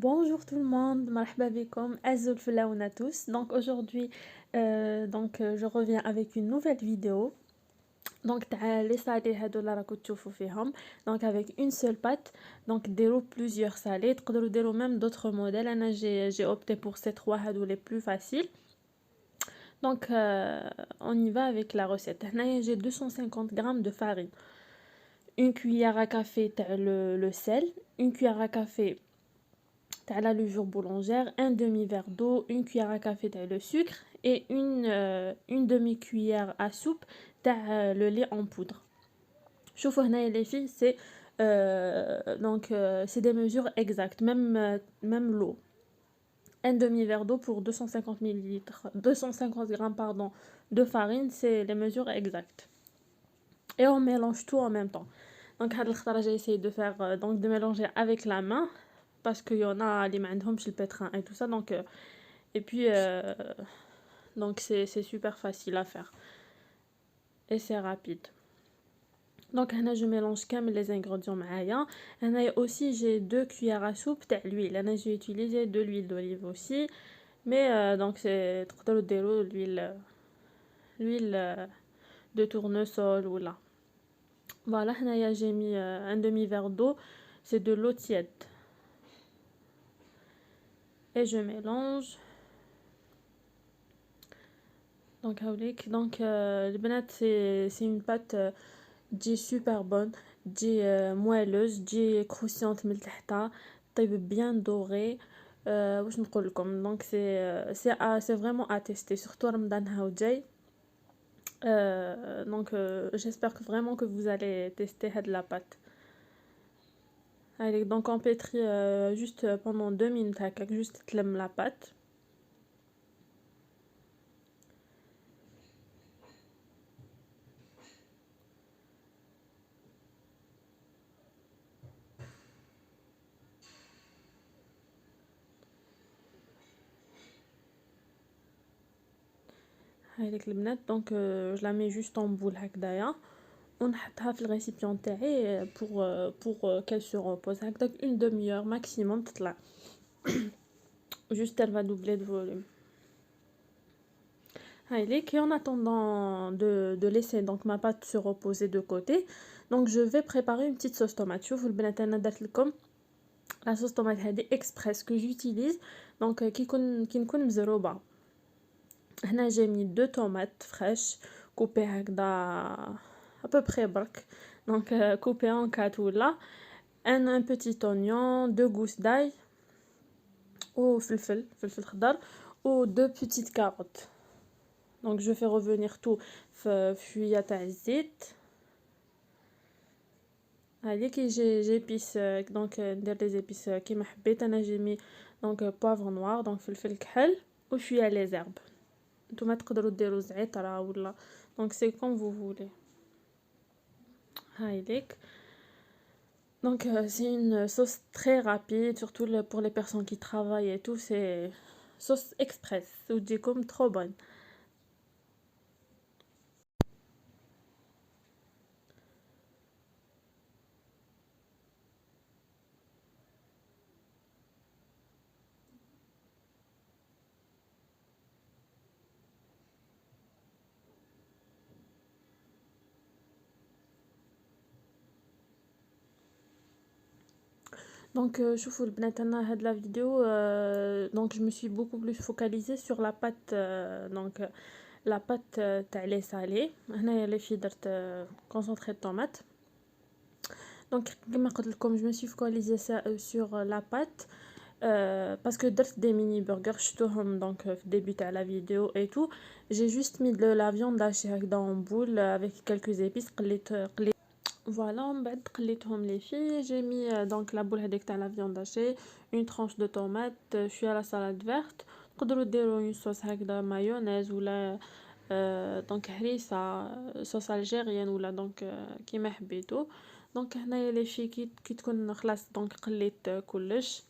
Bonjour tout le monde, marhaba bikoum, Azoul Felaouna tous. Donc aujourd'hui, je reviens avec une nouvelle vidéo. Donc les salés هادو اللي راكم تشوفوا فيهم. Donc avec une seule pâte. Donc ديروا plusieurs salés. تقدروا ديروا même d'autres modèles. Ana j'ai opté pour ces trois هادو les plus faciles. Donc on y va avec la recette. هنايا j'ai 250 grammes de farine. Une cuillère à café تاع le sel, une cuillère à café t'as la levure boulangère, un demi-verre d'eau, une cuillère à café t'as le sucre et une demi-cuillère à soupe t'as le lait en poudre. شوفوا هنا les filles c'est des mesures exactes, même l'eau. Un demi-verre d'eau pour 250 millilitres, 250 grammes pardon, de farine, c'est les mesures exactes. Et on mélange tout en même temps. Donc j'ai essayé de faire de mélanger avec la main parce qu'il y en a les mains chez le pétrin et tout ça et puis c'est super facile à faire et c'est rapide. Donc là je mélange quand même les ingrédients معايا. Là aussi j'ai 2 cuillères à soupe تاع l'huile. Là j'ai utilisé de l'huile d'olive aussi, mais donc c'est تقدروا ديروا l'huile de tournesol ou là. Voilà, là j'ai mis un demi-verre d'eau, c'est de l'eau tiède. Et je mélange. Donc le banat c'est une pâte تجي super bonne, تجي moelleuse, تجي croustillante من تحتها, طيب bien dorée. واش نقول لكم donc c'est vraiment à tester surtout رمضان هاو جاي. J'espère que vraiment que vous allez tester de la pâte. Allez, donc on pétrit juste pendant 2 minutes juste تلم la pâte. هايليك البنات donc je la mets juste en boule هكذايا ونحطها في الريسيبيون تاعي pour qu'elle se repose هكذاك une demi-heure maximum تطلع. Juste elle va doubler de volume. Et en attendant de laisser donc ma pâte se reposer de côté, donc je vais préparer une petite sauce tomate. شوفوا البنات انا درت لكم la sauce tomate هذه express que j'utilise donc كي نكون مزروبه. هنا j'ai mis 2 tomates fraîches coupées هكذا à peu près برك donc coupées en 4 ou là, un petit oignon, 2 gousses d'ail ou فلفل خضر ou 2 petites carottes. Donc je fais revenir tout في تاع الزيت. Allez que j'épice donc ندير les épices كيما حبيت. انا j'ai mis donc poivre noir donc فلفل كحل وشويه les herbes. نتوما تقدروا ديروا زعتر ولا donc c'est comme vous voulez. هايليك donc c'est une sauce très rapide surtout pour les personnes qui travaillent et tout, c'est sauce express وتجيكم trop bonne. Donc شوفوا البنات انا هاد la vidéo donc je me suis beaucoup plus focalisée sur la pâte donc la pâte تاع les salés. هنايا اللي في درت concentré de tomate. Donc كما قلت لكم je me suis focalisée sur la pâte parce que درت des mini burgers شفتوهم donc في début تاع la vidéo et tout. J'ai juste mis de la viande hachée هكذا en boule avec quelques épices قليت voilà. من بعد قليتهم les filles, j'ai mis donc la boule هذيك تاع la viande hachée, une tranche de tomate, شويه la salade verte. تقدروا ديروا une sauce هكذا mayonnaise ولا donc هريسه sauce algérienne ولا donc كيما حبيتو. donc هنايا les filles كي تكون خلاص donc قليت كلش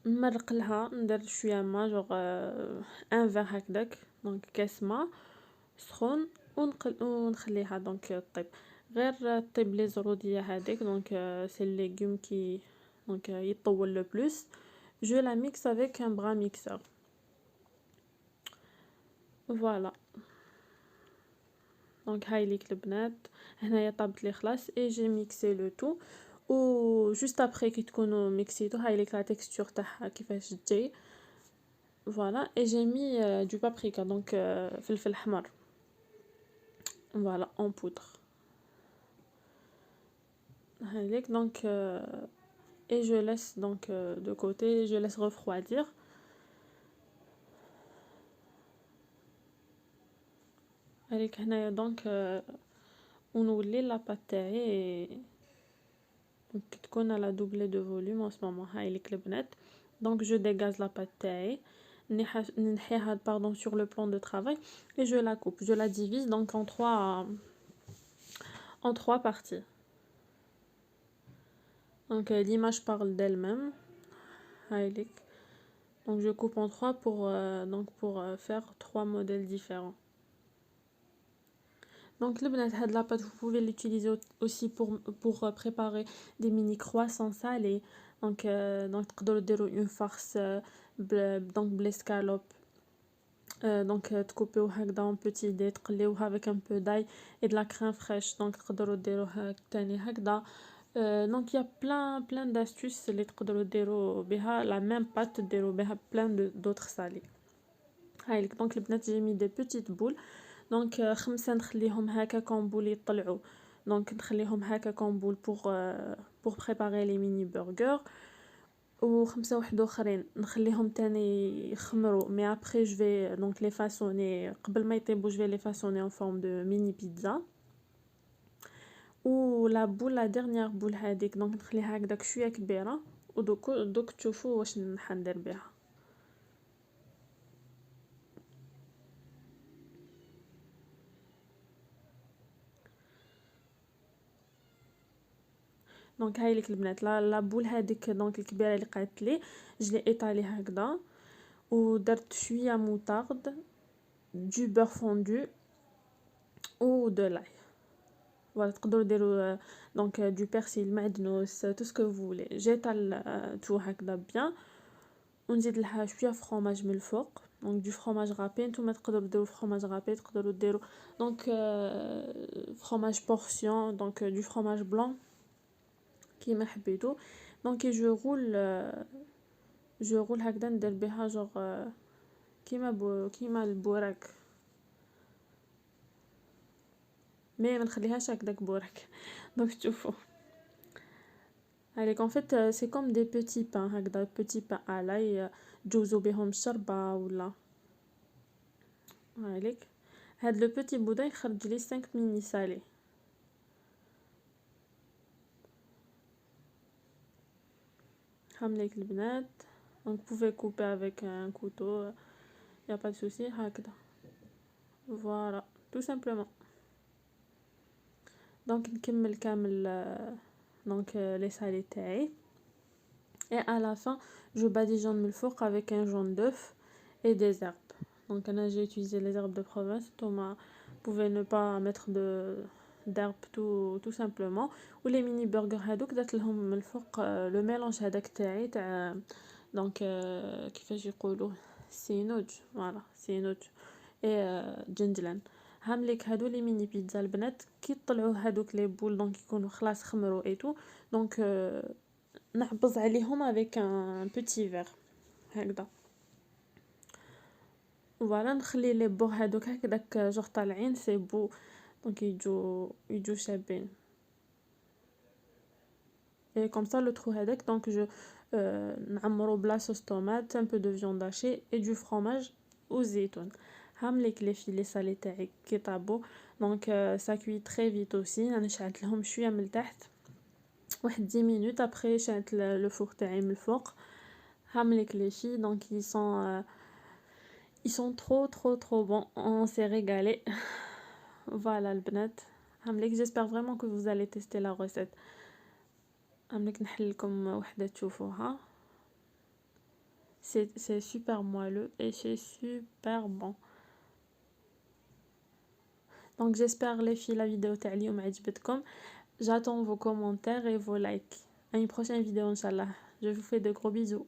نمرق لها ندير شويه ما جوغ ان فير هكذاك donc كاس ما سخون ونخليها donc طيب غير طيب لي زروديه هذيك donc سي الليغوم donc يطول le plus. Je la mixe avec un bras mixeur. Voilà. Donc هايليك البنات هنايا طابت لي خلاص et j'ai mixé le tout. و juste après كي تكونوا ميكسيتو هايليك لا تكستور تاعها كيفاش تجي. Voilà, et j'ai mis du paprika, donc فلفل احمر. Voilà, en poudre. هايليك donc et je laisse donc de côté, je laisse refroidir. هايليك هنايا donc ونولي لا بات تاعي donc تكون على دوبلي دو فوليوم en ce moment. هايليك البنات donc je dégage la pâte تاعي نحيها pardon sur le plan de travail et je la coupe, je la divise donc en trois parties. Donc l'image parle d'elle-même. هايليك donc je coupe en trois pour faire trois modèles différents. Donc le بنات هاد la pâte vous pouvez l'utiliser aussi pour préparer des mini croissants salés. Donc تقدروا ديروا une farce donc l'escalope. Donc تكوبيو هكذا en petits dés تقليوها avec un peu d'ail et de la crème fraîche. Donc تقدروا ديروها تاني هكذا. Donc il y a plein d'astuces اللي تقدروا ديروا بها la même pâte ديروا بها plein d'autres salés. هايلك donc البنات j'ai mis des petites boules. Donc خمسة نخليهم هكا كومبول يطلعوا. Donc نخليهم هكا كومبول pour préparer les mini burgers. و خمسة واحد اخرين نخليهم تاني يخمروا mais après je vais donc les façonner قبل ما يطيبوا je vais les façonner en forme de mini pizza. و لا بول لا dernière بول هذيك دونك نخليها هكذاك شويه كبيره ودوك تشوفوا واش ندير بها. دونك هاي ليك البنات لا بول هذيك دونك الكبيره اللي قعدت لي جلي ايطالي هكذا ودرت شويه موطارد du beurre fondu ou de l'ail. Voilà, تقدروا ديروا donc du persil, معدنوس, tout ce que vous voulez. j'étale tout هكذا bien ونزيد لها شويه fromage من الفوق. donc du fromage râpé. نتوما تقدروا ديروا fromage râpé, تقدروا ديروا donc fromage portion, donc du fromage blanc كيما حبيتو. donc je roule هكذا ندير بها genre كيما البوراك مي ما نخليهاش هكذاك بوراك. donc تشوفوا هايليك en fait c'est comme des petits pains هكذا petits pains à l'ail تجوزوا بهم الشربة ولا هايليك. هاد لو بوتي بودا يخرج لي 5 ميني سالي. هامليك البنات donc vous pouvez couper avec un couteau, y a pas de souci هكذا. voilà tout simplement. donc نكمل كامل donc les salés تاعي et à la fin je badigeonne من الفوق avec un jaune d'œuf et des herbes. donc là j'ai utilisé les herbes de Provence. Thomas pouvez ne pas mettre d'herbes tout simplement. ou les mini burgers هذوك درت لهم من الفوق le mélange هذاك تاعي تاع donc كيفاش يقولوا سينوج. voilà سينوج et جنجلان. هامليك هادو لي ميني بيتزا البنات كي طلعوا هادوك لي بول دونك يكونوا خلاص خمروا ايتو دونك نحبز عليهم avec un petit verre هكذا. فوالا نخلي لي بور هادوك هكذاك جوغ طالعين سي بو دونك يجو شابين et comme ça le trou هذاك دونك جو نعمرو بلا صوص طوماط un peu de viande hachée et du fromage والزيتون. هامليك لي فيلي سالي تاعي كي طابو دونك ça cuit très vite aussi. انا شعلت لهم شويه من التحت واحد 10 minutes après شعلت لو فور تاعي من الفوق. هامليك لي في donc ils sont trop bons, on s'est régalé. voilà البنات هامليك j'espère vraiment que vous allez tester la recette. هامليك نحل لكم وحده تشوفوها. c'est super moelleux et c'est super bon. donc j'espère les filles la vidéo تاع اليوم عجبتكم. j'attends vos commentaires et vos likes. à une prochaine vidéo, Inch'Allah. Je vous fais de gros bisous.